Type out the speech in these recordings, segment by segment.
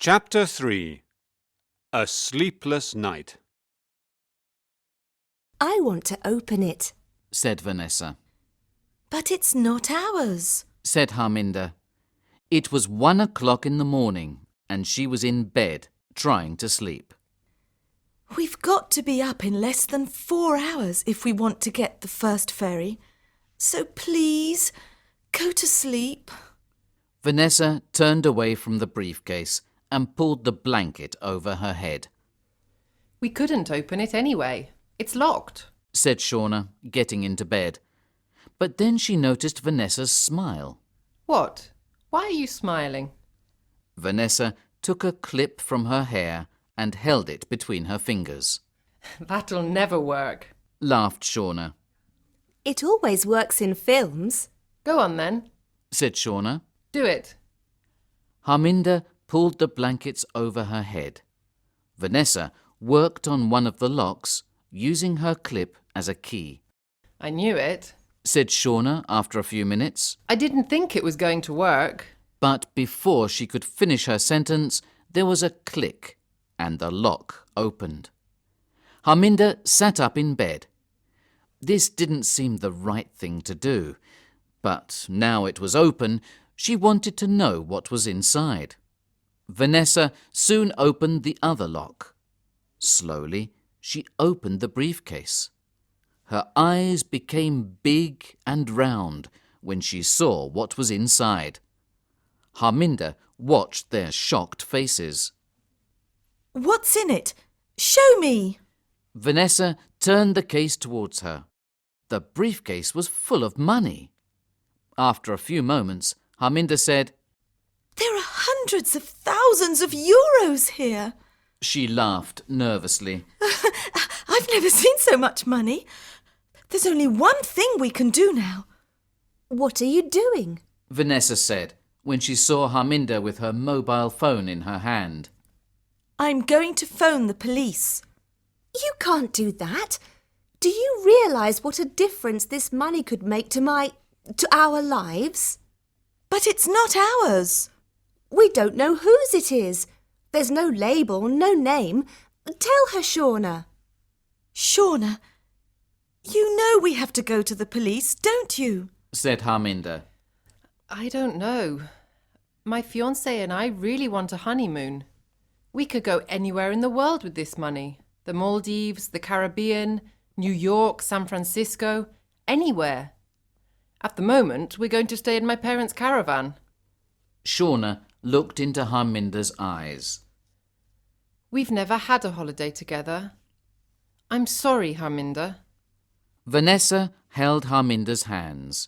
Chapter 3 A Sleepless Night. I want to open it. said Vanessa. But it's not ours, Said Harminder. It was 1 o'clock in the morning, and she was in bed, trying to sleep. We've got to be up in less than 4 hours if we want to get the first ferry. So please, go to sleep. Vanessa turned away from the briefcase and pulled the blanket over her head. We couldn't open it anyway. It's locked. Said Shauna, getting into bed. But then she noticed Vanessa's smile. What? Why are you smiling? Vanessa took a clip from her hair and held it between her fingers. That'll never work. Laughed Shauna. It always works in films. Go on then. Said Shauna. Do it. Harminder pulled the blankets over her head. Vanessa worked on one of the locks, using her clip as a key. I knew it. Said Shauna after a few minutes. I didn't think it was going to work. But before she could finish her sentence, there was a click, and the lock opened. Harminder sat up in bed. This didn't seem the right thing to do, but now it was open, she wanted to know what was inside. Vanessa soon opened the other lock. Slowly, she opened the briefcase. Her eyes became big and round when she saw what was inside. Harminder watched their shocked faces. What's in it? Show me. Vanessa turned the case towards her. The briefcase was full of money. After a few moments, Harminder said, There are hundreds of thousands of euros here. She laughed nervously. I've never seen so much money. There's only one thing we can do now. What are you doing? Vanessa said when she saw Harminder with her mobile phone in her hand. I'm going to phone the police. You can't do that. Do you realise what a difference this money could make to our lives? But it's not ours. We don't know whose it is. There's no label, no name. Tell her, Shauna. Shauna, you know we have to go to the police, don't you? Said Harminder. I don't know. My fiancé and I really want a honeymoon. We could go anywhere in the world with this money. The Maldives, the Caribbean, New York, San Francisco, anywhere. At the moment, we're going to stay in my parents' caravan. Shauna looked into Harminder's eyes. We've never had a holiday together. I'm sorry, Harminder. Vanessa held Harminder's hands.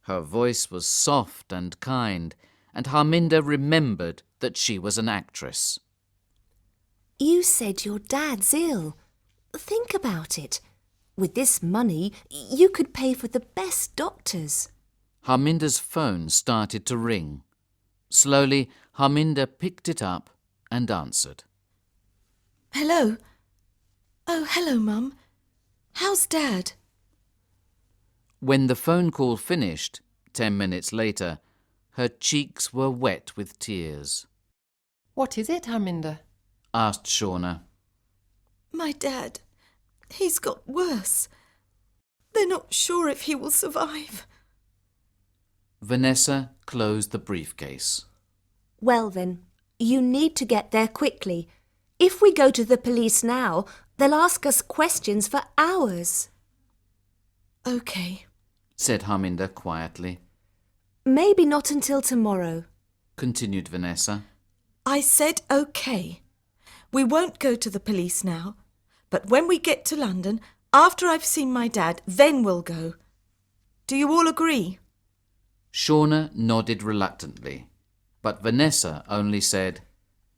Her voice was soft and kind, and Harminder remembered that she was an actress. You said your dad's ill. Think about it. With this money, you could pay for the best doctors. Harminder's phone started to ring. Slowly, Harminder picked it up and answered. Hello? Oh, hello, Mum. How's Dad? When the phone call finished, 10 minutes later, her cheeks were wet with tears. What is it, Harminder? Asked Shauna. My dad, he's got worse. They're not sure if he will survive. Vanessa closed the briefcase. Well then, you need to get there quickly. If we go to the police now, they'll ask us questions for hours. OK. Said Harminder quietly. Maybe not until tomorrow. Continued Vanessa. I said OK. We won't go to the police now, but when we get to London, after I've seen my dad, then we'll go. Do you all agree? Shauna nodded reluctantly, but Vanessa only said,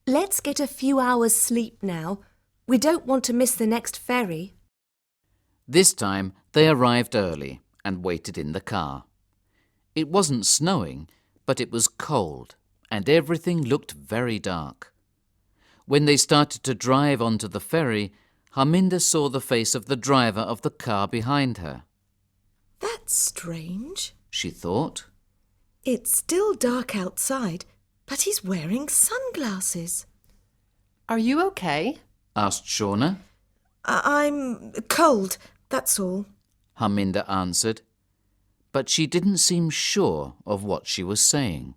Let's get a few hours sleep now. We don't want to miss the next ferry. This time they arrived early and waited in the car. It wasn't snowing, but it was cold, and everything looked very dark. When they started to drive onto the ferry, Harminder saw the face of the driver of the car behind her. That's strange, she thought. It's still dark outside, but he's wearing sunglasses. Are you okay? asked Shauna. I'm cold, that's all. Harminder answered, but she didn't seem sure of what she was saying.